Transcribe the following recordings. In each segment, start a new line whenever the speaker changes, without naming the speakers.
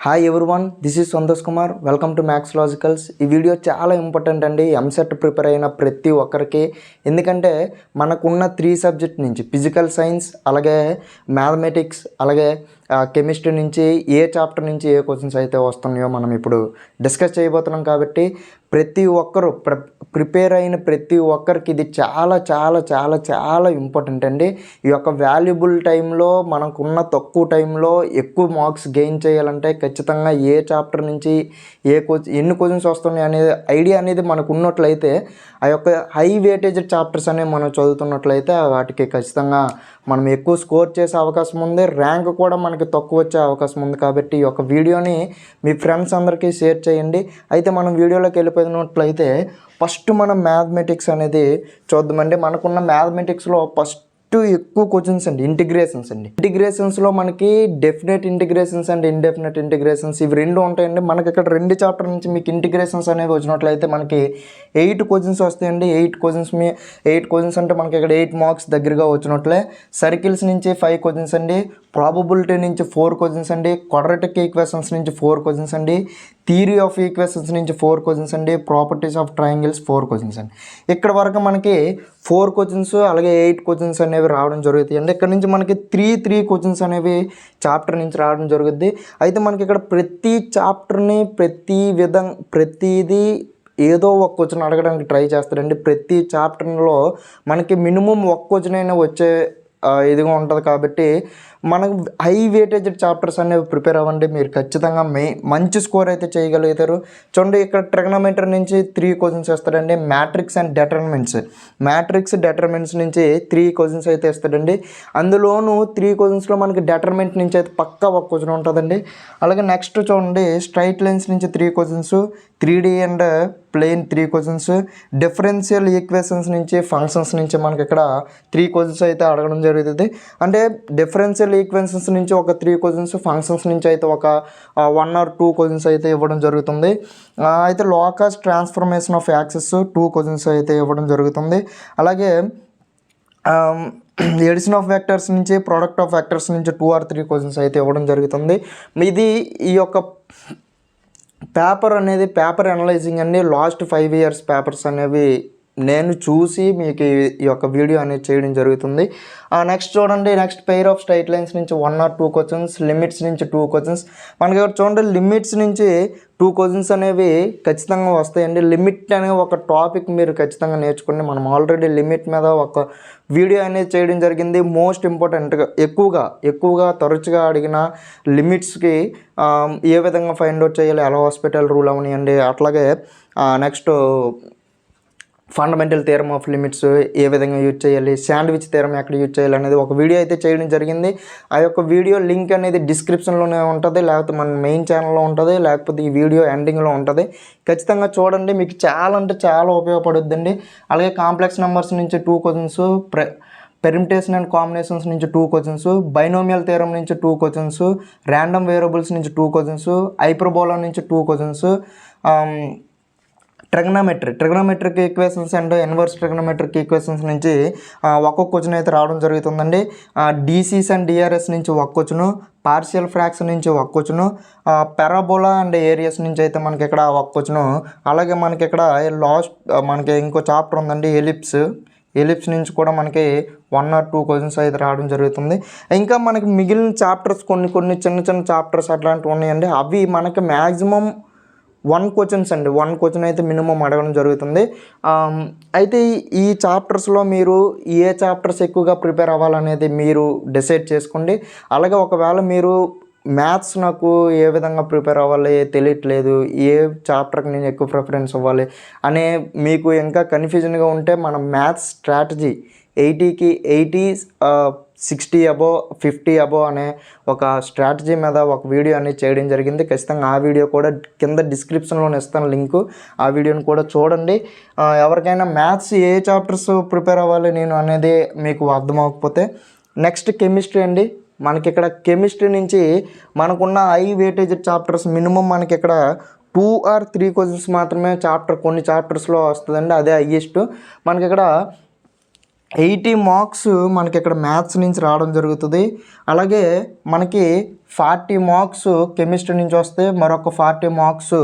Hi everyone, this is Santosh Kumar. Welcome to maths logicals. ఈ video చాలా important అండి EAMCET prepare అయిన ప్రతి ఒక్కరికి. ఎందుకంటే మనకున్న 3 సబ్జెక్ట్ నుంచి ఫిజికల్ సైన్స్, అలాగే మ్యాథమెటిక్స్, అలాగే కెమిస్ట్రీ నుంచి ఏ చాప్టర్ నుంచి ఏ క్వశ్చన్స్ అయితే వస్తున్నాయో మనం ఇప్పుడు డిస్కస్ చేయబోతున్నాం. కాబట్టి ప్రతి ఒక్కరు ప్రిపేర్ అయిన ప్రతి ఒక్కరికి ఇది చాలా చాలా చాలా చాలా ఇంపార్టెంట్ అండి. ఈ యొక్క వాల్యుబుల్ టైంలో మనకున్న తక్కువ టైంలో ఎక్కువ మార్క్స్ గెయిన్ చేయాలంటే ఖచ్చితంగా ఏ చాప్టర్ నుంచి ఎన్ని క్వశ్చన్స్ వస్తున్నాయి అనే ఐడియా అనేది మనకు ఉన్నట్లయితే, ఆ యొక్క హై వేటేజ్ చాప్టర్స్ అనేవి మనం చదువుతున్నట్లయితే వాటికి ఖచ్చితంగా మనం ఎక్కువ స్కోర్ చేసే అవకాశం ఉంది. ర్యాంక్ కూడా మనకి తక్కువ వచ్చే అవకాశం ఉంది. కాబట్టి ఈ యొక్క వీడియోని మీ ఫ్రెండ్స్ అందరికీ షేర్ చేయండి. అయితే మనం వీడియోలోకి వెళ్ళిపోయినట్లయితే ఫస్ట్ మనం మ్యాథమెటిక్స్ అనేది చూద్దామండి. మనకున్న మ్యాథమెటిక్స్లో ఫస్ట్ ఎక్కువ క్వశ్చన్స్ అండి ఇంటిగ్రేషన్స్ అండి. ఇంటిగ్రేషన్స్లో మనకి definite integrations and indefinite integrations ఇవి రెండు ఉంటాయండి. మనకి ఇక్కడ 2 చాప్టర్ నుంచి మీకు ఇంటిగ్రేషన్స్ అనేవి వచ్చినట్లయితే మనకి 8 క్వశ్చన్స్ వస్తాయండి. 8 క్వశ్చన్స్ అంటే మనకి ఇక్కడ 8 మార్క్స్ దగ్గరగా వచ్చినట్లే. సర్కిల్స్ నుంచి 5 క్వశ్చన్స్ అండి, ప్రాబబిలిటీ నుంచి 4 క్వశ్చన్స్ అండి, క్వాడ్రాటిక్ ఈక్వేషన్స్ నుంచి 4 క్వశ్చన్స్ అండి, థియరీ ఆఫ్ ఈక్వేషన్స్ నుంచి 4 క్వశ్చన్స్ అండి, ప్రాపర్టీస్ ఆఫ్ ట్రయాంగిల్స్ 4 క్వశ్చన్స్ అండి. ఇక్కడ వరకు మనకి 4 క్వశ్చన్స్ అలాగే 8 క్వశ్చన్స్ అనేవి రావడం జరుగుతాయి అండి. ఇక్కడ నుంచి మనకి 3 క్వశ్చన్స్ అనేవి చాప్టర్ నుంచి రావడం జరుగుద్ది. అయితే మనకి ఇక్కడ ప్రతి చాప్టర్ని ప్రతిదీ ఏదో ఒక క్వశ్చన్ అడగడానికి ట్రై చేస్తారండి. ప్రతి చాప్టర్లో మనకి మినిమం ఒక క్వశ్చన్ అయినా వచ్చే ఇదిగా ఉంటుంది. కాబట్టి మనకు హై వేటేజ్ చాప్టర్స్ అనేవి ప్రిపేర్ అవ్వండి. మీరు ఖచ్చితంగా మంచి స్కోర్ అయితే చేయగలుగుతారు. చూడండి, ఇక్కడ ట్రిగనోమెట్రీ నుంచి 3 క్వశ్చన్స్ ఇస్తాడండి. మ్యాట్రిక్స్ అండ్ డెటర్మినెంట్స్ నుంచి 3 క్వశ్చన్స్ అయితే ఇస్తాడండి. అందులోనూ 3 క్వశ్చన్స్లో మనకి డెటర్మినెంట్ నుంచి అయితే పక్కా ఒక క్వశ్చన్ ఉంటుందండి. అలాగే నెక్స్ట్ చూడండి, స్ట్రైట్ లైన్స్ నుంచి 3 questions, 3D and plane 3 questions, differential equations నుంచి ఫంక్షన్స్ నుంచి మనకి ఇక్కడ 3 క్వశ్చన్స్ అయితే అడగడం జరుగుతుంది. అంటే డిఫరెన్షియల్ ఈక్వేషన్స్ నుంచి ఒక 3 క్వశ్చన్స్, ఫంక్షన్స్ నుంచి అయితే ఒక 1 or 2 క్వశ్చన్స్ అయితే ఇవ్వడం జరుగుతుంది. అయితే locus transformation of access 2 questions అయితే ఇవ్వడం జరుగుతుంది. అలాగే ఎడిషన్ ఆఫ్ వెక్టర్స్ నుంచి, ప్రోడక్ట్ ఆఫ్ వెక్టర్స్ నుంచి 2 or 3 క్వశ్చన్స్ అయితే ఇవ్వడం జరుగుతుంది. ఇది ఈ యొక్క పేపర్ అనలైజింగ్ అండి. లాస్ట్ 5 years పేపర్స్ అనేవి నేను చూసి మీకు ఈ యొక్క వీడియో అనేది చేయడం జరుగుతుంది. నెక్స్ట్ చూడండి, next pair of straight lines నుంచి 1 or 2 క్వశ్చన్స్, లిమిట్స్ నుంచి 2 క్వశ్చన్స్. మనకి ఇక్కడ చూడండి, లిమిట్స్ నుంచి 2 క్వశ్చన్స్ అనేవి ఖచ్చితంగా వస్తాయండి. లిమిట్ అనే ఒక టాపిక్ మీరు ఖచ్చితంగా నేర్చుకోండి. మనం ఆల్రెడీ లిమిట్ మీద ఒక వీడియో అనేది చేయడం జరిగింది. మోస్ట్ ఇంపార్టెంట్గా ఎక్కువగా తరచుగా అడిగిన లిమిట్స్కి ఏ విధంగా ఫైండ్ అవుట్ చేయాలి, ఎలా హాస్పిటల్ రూల్ అవనివ్వండి, అట్లాగే next fundamental theorem of limits ఏ విధంగా యూజ్ చేయాలి, శాండ్విచ్ థియరమ్ ఎక్కడ యూజ్ చేయాలి అనేది ఒక వీడియో అయితే చేయడం జరిగింది. ఆ యొక్క వీడియో లింక్ అనేది డిస్క్రిప్షన్లోనే ఉంటుంది, లేకపోతే మన మెయిన్ ఛానల్లో ఉంటుంది, లేకపోతే ఈ వీడియో ఎండింగ్లో ఉంటుంది. ఖచ్చితంగా చూడండి, మీకు చాలా అంటే చాలా ఉపయోగపడుద్దండి. అలాగే కాంప్లెక్స్ నెంబర్స్ నుంచి 2 క్వశ్చన్స్, పెర్మిటేషన్ అండ్ కాంబినేషన్స్ నుంచి 2 క్వశ్చన్స్, బైనోమియల్ థియరమ్ నుంచి 2 క్వశ్చన్స్, ర్యాండమ్ వేరియబుల్స్ నుంచి 2 క్వశ్చన్స్, హైపర్బోలా నుంచి 2 questions, trigonometric equations and inverse trigonometric equations నుంచి ఒక్కొక్క క్వశ్చన్ అయితే రావడం జరుగుతుందండి. డీసీస్ అండ్ డిఆర్ఎస్ నుంచి ఒక క్వశ్చను, పార్షియల్ ఫ్రాక్షన్ నుంచి ఒక క్వశ్చను, పారాబోలా అండ్ ఏరియాస్ నుంచి అయితే మనకి ఇక్కడ ఒక క్వశ్చను. అలాగే మనకి ఇక్కడ మనకి ఇంకో చాప్టర్ ఉందండి, ఎలిప్స్ నుంచి కూడా మనకి 1 or 2 క్వశ్చన్స్ అయితే రావడం జరుగుతుంది. ఇంకా మనకి మిగిలిన చాప్టర్స్ కొన్ని చిన్న చాప్టర్స్ అట్లాంటివి ఉన్నాయండి. అవి మనకి మ్యాక్సిమం 1 క్వశ్చన్స్ అండి. 1 క్వశ్చన్ అయితే మినిమం అడగడం జరుగుతుంది. అయితే ఈ చాప్టర్స్లో మీరు ఏ చాప్టర్స్ ఎక్కువగా ప్రిపేర్ అవ్వాలనేది మీరు డిసైడ్ చేసుకోండి. అలాగే ఒకవేళ మీరు మ్యాథ్స్ నాకు ఏ విధంగా ప్రిపేర్ అవ్వాలి తెలియట్లేదు, ఏ చాప్టర్కి నేను ఎక్కువ ప్రిఫరెన్స్ ఇవ్వాలి అనే మీకు ఇంకా కన్ఫ్యూజన్గా ఉంటే, మనం మ్యాథ్స్ స్ట్రాటజీ 80కి 80, 60 above, 50 above అనే ఒక స్ట్రాటజీ మీద ఒక వీడియో అనేది చేయడం జరిగింది. ఖచ్చితంగా ఆ వీడియో కూడా కింద డిస్క్రిప్షన్లోనే ఇస్తాను లింకు. ఆ వీడియోని కూడా చూడండి. ఎవరికైనా మ్యాథ్స్ ఏ చాప్టర్స్ ప్రిపేర్ అవ్వాలి నేను అనేది మీకు అర్థమవకపోతే, నెక్స్ట్ కెమిస్ట్రీ అండి. మనకి ఇక్కడ కెమిస్ట్రీ నుంచి మనకున్న హై వేటేజ్ చాప్టర్స్ మినిమం మనకి ఇక్కడ 2 or 3 క్వశ్చన్స్ మాత్రమే కొన్ని చాప్టర్స్లో వస్తుందండి. అదే హైయెస్ట్. మనకి ఇక్కడ 80 మార్క్స్ మనకి ఇక్కడ మ్యాథ్స్ నుంచి రావడం జరుగుతుంది. అలాగే మనకి 40 మార్క్స్ కెమిస్ట్రీ నుంచి వస్తే మరొక 40 మార్క్స్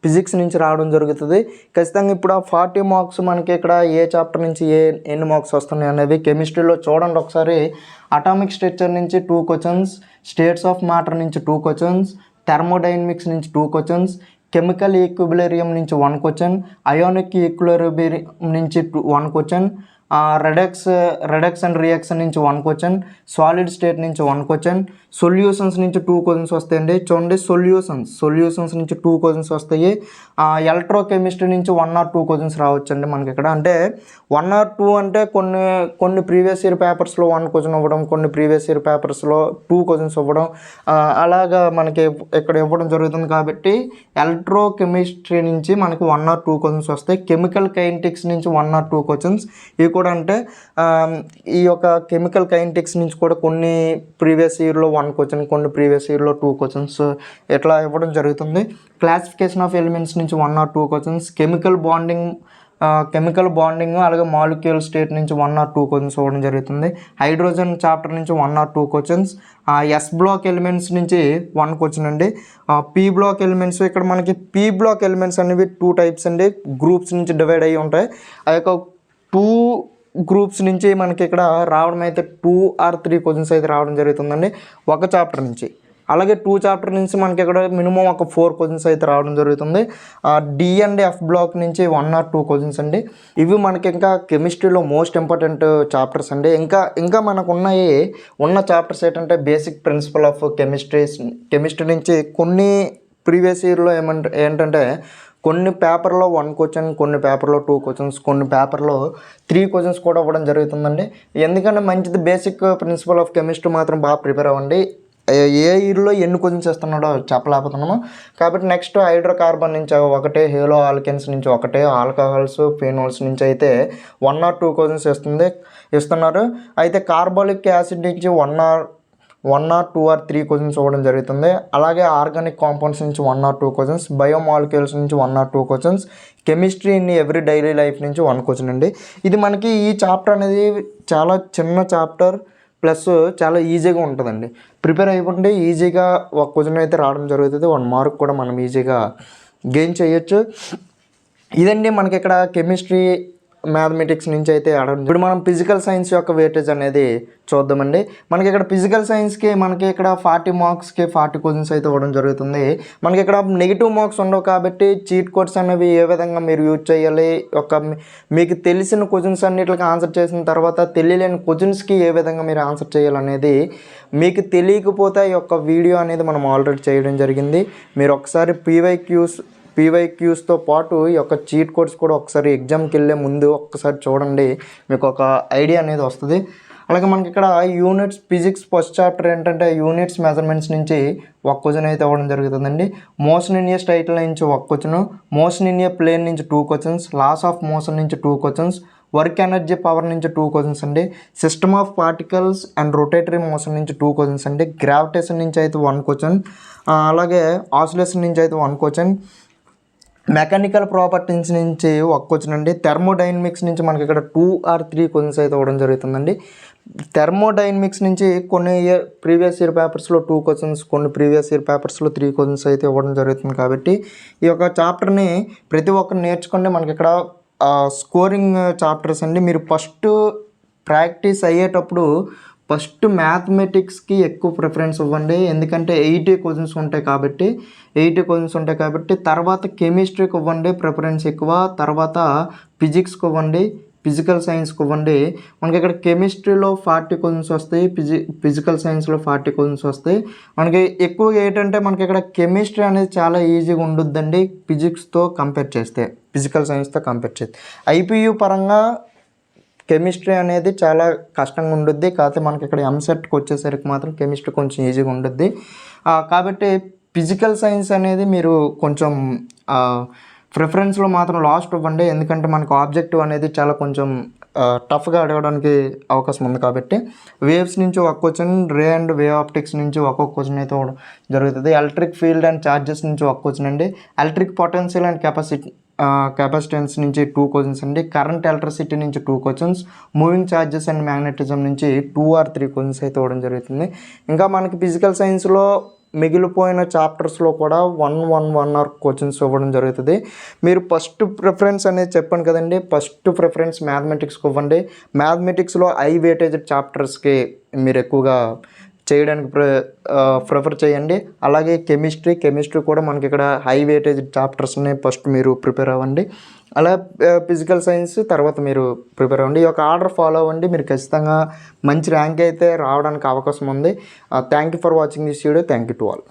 ఫిజిక్స్ నుంచి రావడం జరుగుతుంది. ఖచ్చితంగా ఇప్పుడు ఆ 40 మార్క్స్ మనకి ఇక్కడ ఏ చాప్టర్ నుంచి ఎన్ని మార్క్స్ వస్తున్నాయి అనేవి కెమిస్ట్రీలో చూడండి ఒకసారి. అటామిక్ స్ట్రక్చర్ నుంచి 2 క్వశ్చన్స్, స్టేట్స్ ఆఫ్ మ్యాటర్ నుంచి 2 క్వశ్చన్స్, థర్మోడైనమిక్స్ నుంచి 2 క్వశ్చన్స్, కెమికల్ ఈక్విలిబ్రియం నుంచి 1 క్వశ్చన్, అయోనిక్ ఈక్విలిబ్రియం నుంచి 1 క్వశ్చన్, రెడక్స్ అండ్ రియాక్షన్ నుంచి 1 క్వశ్చన్, సాలిడ్ స్టేట్ నుంచి 1 క్వశ్చన్, సొల్యూషన్స్ నుంచి 2 క్వశ్చన్స్ వస్తాయండి. చూడండి సొల్యూషన్స్ నుంచి 2 క్వశ్చన్స్ వస్తాయి. ఎలక్ట్రోకెమిస్ట్రీ నుంచి 1 or 2 క్వశ్చన్స్ రావచ్చండి మనకి ఇక్కడ. అంటే 1 or 2 అంటే కొన్ని ప్రీవియస్ ఇయర్ పేపర్స్లో 1 క్వశ్చన్ ఇవ్వడం, కొన్ని ప్రీవియస్ ఇయర్ పేపర్స్లో 2 క్వశ్చన్స్ ఇవ్వడం, అలాగా మనకి ఇక్కడ ఇవ్వడం జరుగుతుంది. కాబట్టి ఎలక్ట్రోకెమిస్ట్రీ నుంచి మనకి 1 or 2 క్వశ్చన్స్ వస్తాయి. కెమికల్ కైనెటిక్స్ నుంచి 1 or 2 క్వశ్చన్స్. ఇవి కూడా అంటే ఈ యొక్క కెమికల్ కైనెటిక్స్ నుంచి కూడా కొన్ని ప్రీవియస్ ఇయర్లో 1 క్వశ్చన్, కొన్ని ప్రీవియస్ ఇయర్లో 2 క్వశ్చన్స్ ఇట్లా ఇవ్వడం జరుగుతుంది. క్లాసిఫికేషన్ ఆఫ్ ఎలిమెంట్స్ నుంచి 1 or 2 క్వశ్చన్స్, కెమికల్ బాండింగ్ అలాగే మాలిక్యూల్ స్టేట్ నుంచి 1 or 2 క్వశ్చన్స్ ఇవ్వడం జరుగుతుంది. హైడ్రోజన్ చాప్టర్ నుంచి 1 or 2 questions. S block elements నుంచి 1 క్వశ్చన్ అండి. పీ బ్లాక్ ఎలిమెంట్స్, ఇక్కడ మనకి పీ బ్లాక్ ఎలిమెంట్స్ అనేవి 2 టైప్స్ అండి, గ్రూప్స్ నుంచి డివైడ్ అయ్యి ఉంటాయి. ఆ యొక్క 2 గ్రూప్స్ నుంచి మనకి ఇక్కడ రావడం అయితే 2 or 3 క్వశ్చన్స్ అయితే రావడం జరుగుతుందండి ఒక చాప్టర్ నుంచి. అలాగే 2 చాప్టర్ నుంచి మనకి ఇక్కడ మినిమం ఒక 4 క్వశ్చన్స్ అయితే రావడం జరుగుతుంది. డి అండ్ ఎఫ్ బ్లాక్ నుంచి 1 or 2 క్వశ్చన్స్ అండి. ఇవి మనకి ఇంకా కెమిస్ట్రీలో మోస్ట్ ఇంపార్టెంట్ చాప్టర్స్ అండి. ఇంకా మనకు ఉన్న చాప్టర్స్ ఏంటంటే బేసిక్ ప్రిన్సిపల్ ఆఫ్ కెమిస్ట్రీ నుంచి కొన్ని ప్రీవియస్ ఇయర్లో ఏంటంటే కొన్ని పేపర్లో 1 క్వశ్చన్, కొన్ని పేపర్లో 2 క్వశ్చన్స్, కొన్ని పేపర్లో 3 క్వశ్చన్స్ కూడా ఇవ్వడం జరుగుతుందండి. ఎందుకంటే మంచిది బేసిక్ ప్రిన్సిపల్ ఆఫ్ కెమిస్ట్రీ మాత్రం బాగా ప్రిపేర్ అవ్వండి. ఏ ఇయర్లో ఎన్ని క్వశ్చన్స్ ఇస్తున్నాడో చెప్పలేకపోతున్నాము. కాబట్టి నెక్స్ట్ హైడ్రోకార్బన్ నుంచి 1, హేలో ఆల్కెన్స్ నుంచి 1, ఆల్కహాల్స్, ఫినోల్స్ నుంచి అయితే 1 or 2 క్వశ్చన్స్ ఇస్తున్నారు. అయితే కార్బోలిక్ యాసిడ్ నుంచి 1 or 2 or 3 క్వశ్చన్స్ ఇవ్వడం జరుగుతుంది. అలాగే ఆర్గానిక్ కాంపౌండ్స్ నుంచి 1 or 2 క్వశ్చన్స్, బయోమాలిక్యూల్స్ నుంచి 1 or 2 questions, chemistry in every daily life నుంచి 1 క్వశ్చన్ అండి. ఇది మనకి ఈ చాప్టర్ అనేది చాలా చిన్న చాప్టర్ ప్లస్ చాలా ఈజీగా ఉంటుందండి. ప్రిపేర్ అయిపోతే ఈజీగా 1 క్వశ్చన్ అయితే రావడం జరుగుతుంది. 1 మార్క్ కూడా మనం ఈజీగా గెయిన్ చేయొచ్చు. ఇదండి మనకి ఇక్కడ కెమిస్ట్రీ మ్యాథమెటిక్స్ నుంచి అయితే ఆడడం. ఇప్పుడు మనం ఫిజికల్ సైన్స్ యొక్క వెయిటేజ్ అనేది చూద్దామండి. మనకి ఇక్కడ ఫిజికల్ సైన్స్కి మనకి ఇక్కడ 40 మార్క్స్కి 40 క్వశ్చన్స్ అయితే ఇవ్వడం జరుగుతుంది. మనకి ఇక్కడ నెగిటివ్ మార్క్స్ ఉండవు కాబట్టి చీట్ కోడ్స్ అనేవి ఏ విధంగా మీరు యూజ్ చేయాలి, మీకు తెలిసిన క్వశ్చన్స్ అన్నిటికి ఆన్సర్ చేసిన తర్వాత తెలియలేని క్వశ్చన్స్కి ఏ విధంగా మీరు ఆన్సర్ చేయాలనేది మీకు తెలియకపోతే ఈ యొక్క వీడియో అనేది మనం ఆల్రెడీ చేయడం జరిగింది. మీరు ఒకసారి పీవైక్యూస్తో పాటు ఈ యొక్క చీట్ కోడ్స్ కూడా ఒకసారి ఎగ్జామ్కి వెళ్ళే ముందు ఒక్కసారి చూడండి, మీకు ఒక ఐడియా అనేది వస్తుంది. అలాగే మనకి ఇక్కడ యూనిట్స్ ఫిజిక్స్ ఫస్ట్ చాప్టర్ ఏంటంటే యూనిట్స్ మెజర్మెంట్స్ నుంచి 1 క్వశ్చన్ అయితే ఇవ్వడం జరుగుతుందండి. Motion in a straight line నుంచి 1 question, motion in a plane నుంచి 2 క్వశ్చన్స్, లాస్ ఆఫ్ మోషన్ నుంచి 2 క్వశ్చన్స్, వర్క్ ఎనర్జీ పవర్ నుంచి 2 క్వశ్చన్స్ అండి, system of particles and rotatory motion నుంచి 2 క్వశ్చన్స్ అండి, గ్రావిటేషన్ నుంచి అయితే 1 క్వశ్చన్, అలాగే ఆసిలేషన్ నుంచి అయితే 1 క్వశ్చన్, మెకానికల్ ప్రాపర్టీస్ నుంచి 1 క్వశ్చన్ అండి, థర్మోడైనమిక్స్ నుంచి మనకి ఇక్కడ 2 or 3 క్వశ్చన్స్ అయితే ఇవ్వడం జరుగుతుందండి. థర్మోడైనమిక్స్ నుంచి కొన్ని ప్రీవియస్ ఇయర్ పేపర్స్లో 2 క్వశ్చన్స్, కొన్ని ప్రీవియస్ ఇయర్ పేపర్స్లో 3 క్వశ్చన్స్ అయితే ఇవ్వడం జరుగుతుంది. కాబట్టి ఈ యొక్క చాప్టర్ని ప్రతి ఒక్కరు నేర్చుకోండి. మనకి ఇక్కడ స్కోరింగ్ చాప్టర్స్ అండి. మీరు ఫస్ట్ ప్రాక్టీస్ అయ్యేటప్పుడు ఫస్ట్ మ్యాథమెటిక్స్కి ఎక్కువ ప్రిఫరెన్స్ ఇవ్వండి. ఎందుకంటే 80 క్వశ్చన్స్ ఉంటాయి కాబట్టి తర్వాత కెమిస్ట్రీకి ఇవ్వండి ప్రిఫరెన్స్ ఎక్కువ, తర్వాత ఫిజిక్స్కి ఇవ్వండి, ఫిజికల్ సైన్స్కి ఇవ్వండి. మనకి ఇక్కడ కెమిస్ట్రీలో 40 క్వశ్చన్స్ వస్తాయి, ఫిజికల్ సైన్స్లో 40 క్వశ్చన్స్ వస్తాయి. మనకి ఎక్కువగా ఏంటంటే మనకి ఇక్కడ కెమిస్ట్రీ అనేది చాలా ఈజీగా ఉండుద్దండి ఫిజిక్స్తో కంపేర్ చేస్తే, ఫిజికల్ సైన్స్తో కంపేర్ చేస్తే. ఐపీయూ పరంగా కెమిస్ట్రీ అనేది చాలా కష్టంగా ఉండుద్ది. కాకపోతే మనకి ఇక్కడ ఎంసెట్కి వచ్చేసరికి మాత్రం కెమిస్ట్రీ కొంచెం ఈజీగా ఉండుద్ది. కాబట్టి ఫిజికల్ సైన్స్ అనేది మీరు కొంచెం ప్రిఫరెన్స్లో మాత్రం లాస్ట్ ఇవ్వండి. ఎందుకంటే మనకు ఆబ్జెక్టివ్ అనేది చాలా కొంచెం టఫ్గా అడగడానికి అవకాశం ఉంది. కాబట్టి వేవ్స్ నుంచి 1 question, ray and wave optics నుంచి 1 క్వశ్చన్ అయితే జరుగుతుంది. ఎలక్ట్రిక్ ఫీల్డ్ అండ్ ఛార్జెస్ నుంచి 1 క్వశ్చన్ అండి, ఎలక్ట్రిక్ పొటెన్షియల్ అండ్ కెపాసిటెన్స్ నుంచి 2 క్వశ్చన్స్ అండి, కరెంట్ ఎలక్ట్రిసిటీ నుంచి 2 questions, moving charges and magnetism నుంచి 2 or 3 క్వశ్చన్స్ అయితే ఇవ్వడం జరుగుతుంది. ఇంకా మనకి ఫిజికల్ సైన్స్లో మిగిలిపోయిన చాప్టర్స్లో కూడా 1 or క్వశ్చన్స్ ఇవ్వడం జరుగుతుంది. మీరు ఫస్ట్ ప్రిఫరెన్స్ అనేది చెప్పాను కదండి, ఫస్ట్ ప్రిఫరెన్స్ మ్యాథమెటిక్స్కి ఇవ్వండి. మ్యాథమెటిక్స్లో హై వెయిటేజ్ చాప్టర్స్కి మీరు ఎక్కువగా చేయడానికి ప్రిఫర్ చేయండి. అలాగే కెమిస్ట్రీ కూడా మనకి ఇక్కడ హై వెయిటేజ్ చాప్టర్స్ని ఫస్ట్ మీరు ప్రిపేర్ అవ్వండి. అలా ఫిజికల్ సైన్స్ తర్వాత మీరు ప్రిపేర్ అవ్వండి. ఈ యొక్క ఆర్డర్ ఫాలో అవ్వండి, మీరు ఖచ్చితంగా మంచి ర్యాంక్ అయితే రావడానికి అవకాశం ఉంది. Thank you for watching this video. Thank you to all.